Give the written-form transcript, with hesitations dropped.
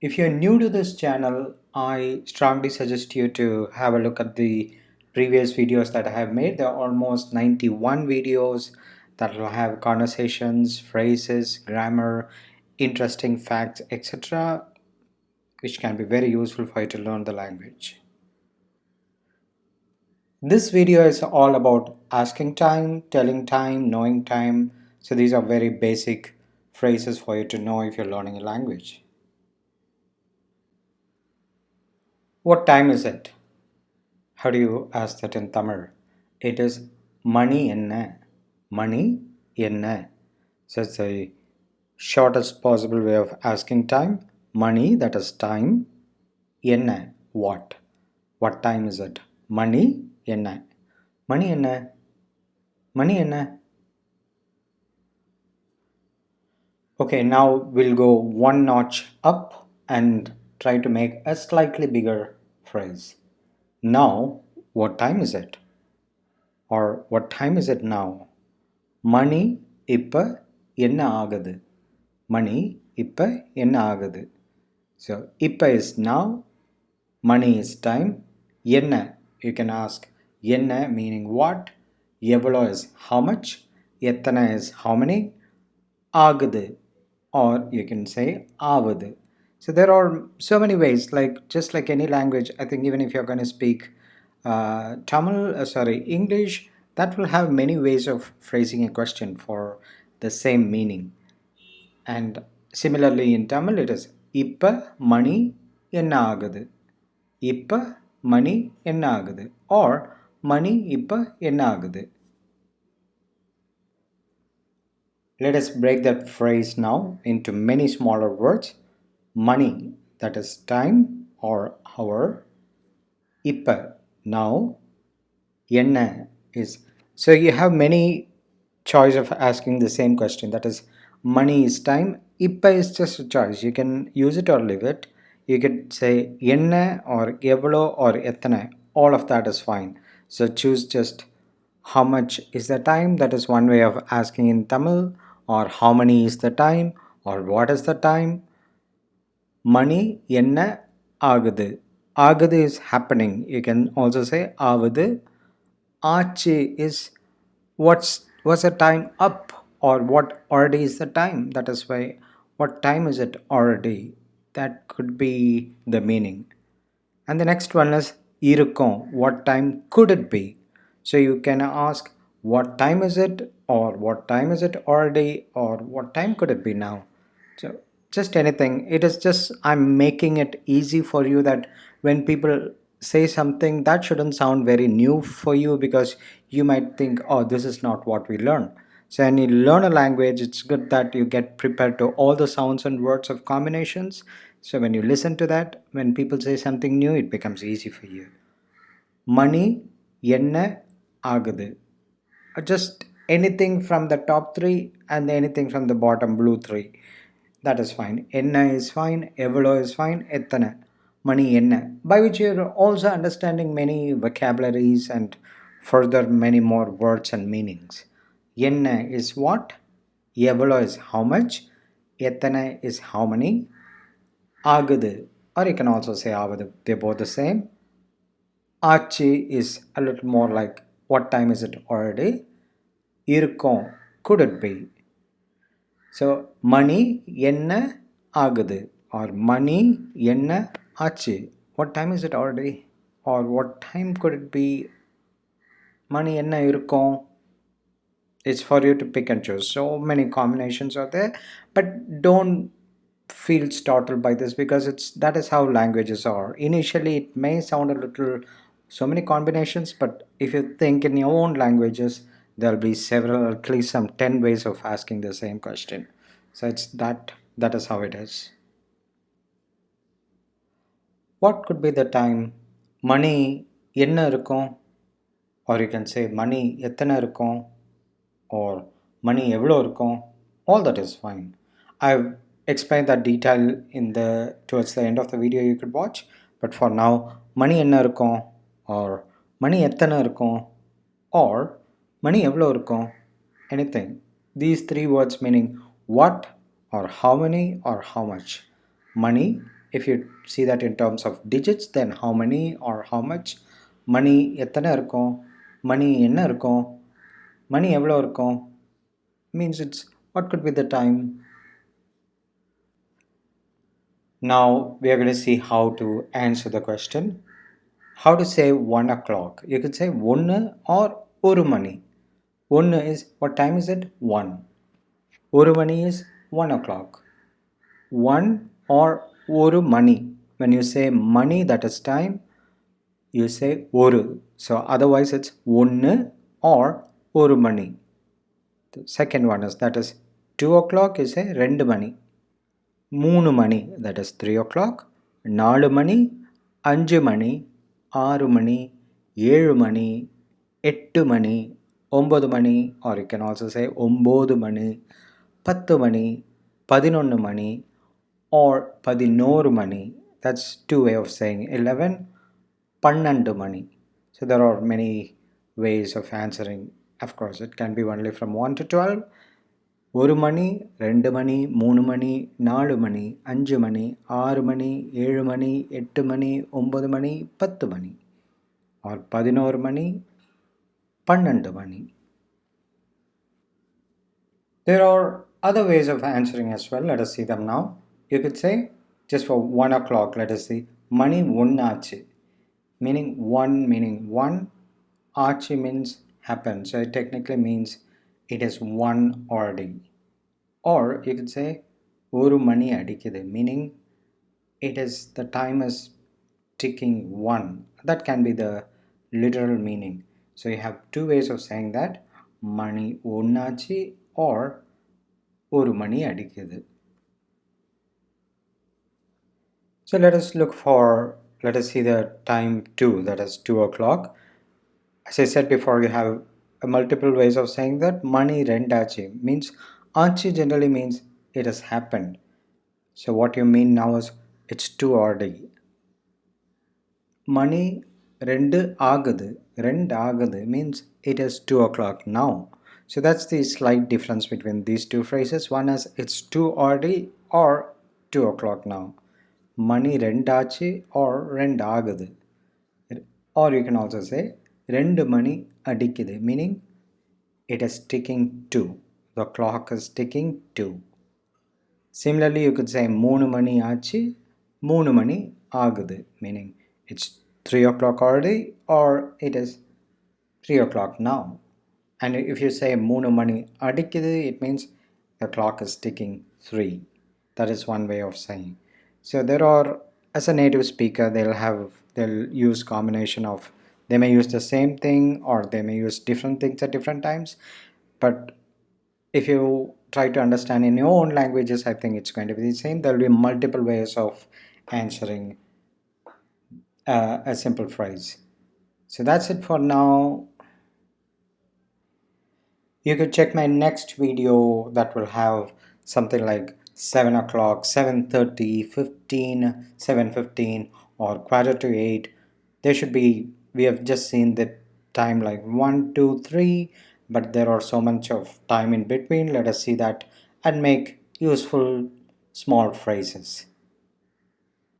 If you're new to this channel, I strongly suggest you to have a look at the previous videos that I have made. There are almost 91 videos that will have conversations, phrases, grammar, interesting facts, etc., which can be very useful for you to learn the language. This video is all about asking time, telling time, knowing time. So these are very basic phrases for you to know if you're learning a language. What time is it? How do you ask that in Tamil? It is mani enna. Mani enna. So it's the shortest possible way of asking time. Mani, that is time. Enna, what? What time is it? Mani enna. Mani enna. Mani enna. Okay, now we'll go one notch up and try to make a slightly bigger phrase. Now, what time is it? Or what time is it now? மணி இப்போ என்ன ஆகுது? மணி இப்போ என்ன ஆகுது? So, இப்போ is now, money is time, என்ன, you can ask என்ன meaning what, எவ்வளோ is how much, எத்தனை is how many, ஆகுது, or you can say ஆவுது. So there are so many ways, like just like any language. I think even if you're going to speak English, that will have many ways of phrasing a question for the same meaning. And similarly in Tamil, it is இப்ப மணி என்ன ஆகுது? இப்ப மணி என்ன ஆகுது? Or மணி இப்ப என்ன ஆகுது? Let us break that phrase now into many smaller words. Money, that is time or hour. இப்ப, now. Enna is, so you have many choice of asking the same question. That is, money is time. இப்ப is just a choice. You can use it or leave it. You can say என்ன or எவ்வளோ or எத்தனை. All of that is fine. So choose just how much is the time. That is one way of asking in Tamil. Or how many is the time, or what is the time. Money என்ன ஆகுது? ஆகுது is happening. You can also say ஆகுது. ஆச்சு is what's the time up, or what already is the time. That is why what time is it already. That could be the meaning. And the next one is இருக்கும். What time could it be? So you can ask what time is it, or what time is it already, or what time could it be now. So just anything. It is just, I'm making it easy for you, that when people say something, that shouldn't sound very new for you, because you might think, oh, this is not what we learn. So when you learn a language, it's good that you get prepared to all the sounds and words of combinations. So when you listen to that, when people say something new, it becomes easy for you. Money என்ன ஆகுது? Just anything from the top three and anything from the bottom blue three. That is fine. Enna is fine. Evalo is fine. Ettana. Money enna. By which you're also understanding many vocabularies and further many more words and meanings. Enna is what? Evalo is how much. Ettana is how many. Agudu. Or you can also say avadu. They're both the same. Achi is a little more like what time is it already. Irkom, could it be? So money என்ன ஆகுது, or money என்ன ஆச்சு. What time is it already, or what time could it be? Money என்ன இருக்கும். It's for you to pick and choose. So many combinations are there, but don't feel startled by this, because that is how languages are. Initially it may sound a little so many combinations, but if you think in your own languages, there'll be several, at least some 10 ways of asking the same question. So it's that is how it is. What could be the time? Money என்ன இருக்கும், or you can say money எத்தனை இருக்கும், or money எவ்வளோ இருக்கும். All that is fine. I've explained that detail in the towards the end of the video, you could watch. But for now, money என்ன இருக்கும், or money எத்தனை இருக்கும், or money எவ்வளோ இருக்கும். Anything. These three words meaning what, or how many, or how much. Money if you see that in terms of digits, then how many or how much. Money எத்தனை இருக்கும், money என்ன இருக்கும், money எவ்வளோ இருக்கும், means it's what could be the time. Now we are going to see how to answer the question. How to say 1 o'clock? You could say 1 or ஒரு மணி. 1 is, what time is it? 1. ஒரு மணி is 1 o'clock. 1 or ஒரு மணி. When you say money, that is time, you say ஒரு. So otherwise it's ஒன்று or ஒரு மணி. The second one is, that is 2 o'clock, you say ரெண்டு மணி. மூணு மணி, that is 3 o'clock. நாலு மணி, அஞ்சு மணி, ஆறு மணி, ஏழு மணி, எட்டு மணி, ஒன்பது மணி, or you can also say ஒம்பது மணி, பத்து மணி, பதினொன்று மணி, or பதினோரு மணி. That's two way of saying 11. பன்னெண்டு மணி. So there are many ways of answering. Of course, it can be only from 1 to 12. ஒரு மணி, ரெண்டு மணி, மூணு மணி, நாலு மணி, அஞ்சு மணி, ஆறு மணி, ஏழு மணி, எட்டு மணி, ஒன்பது மணி, பத்து மணி, or பதினோரு மணி, பன்னெண்டு மணி. There are other ways of answering as well. Let us see them now. You could say, just for 1 o'clock, let us see, money ஒன்னாச்சு, meaning one, ஆச்சு means happened, so it technically means it is one already. Or you could say ஒரு மணி அடிக்குது, meaning it is, the time is ticking one. That can be the literal meaning. So you have two ways of saying that, money ஒன்னாச்சு or ஒரு மணி அடிக்குது. So let us see the time 2, that is 2 o'clock. As I said before, you have multiple ways of saying that. Mani rendachi means, achi generally means it has happened. So what you mean now is it's 2 already. Mani rendu agadu means it is 2 o'clock now. So that's the slight difference between these two phrases. One is it's 2 already or 2 o'clock now. Mani rendachi or rendu agadu. Or you can also say ரெண்டு மணி அடிக்குது, meaning it is ticking 2. The clock is ticking 2. Similarly, you could say மூணு மணி ஆச்சு, மூணு மணி ஆகுது, meaning it's 3 o'clock already or it is 3 o'clock now. And if you say மூணு மணி அடிக்குது, it means the clock is ticking 3. That is one way of saying. So there are, as a native speaker, they'll use combination of, they may use the same thing or they may use different things at different times. But if you try to understand in your own languages, I think it's going to be the same. There will be multiple ways of answering a simple phrase. So that's it for now. You could check my next video that will have something like 7 o'clock, 7:30, 15, 7:15, or quarter to 8. There should be, we have just seen the time like 1, 2, 3, but there are so much of time in between. Let us see that and make useful small phrases.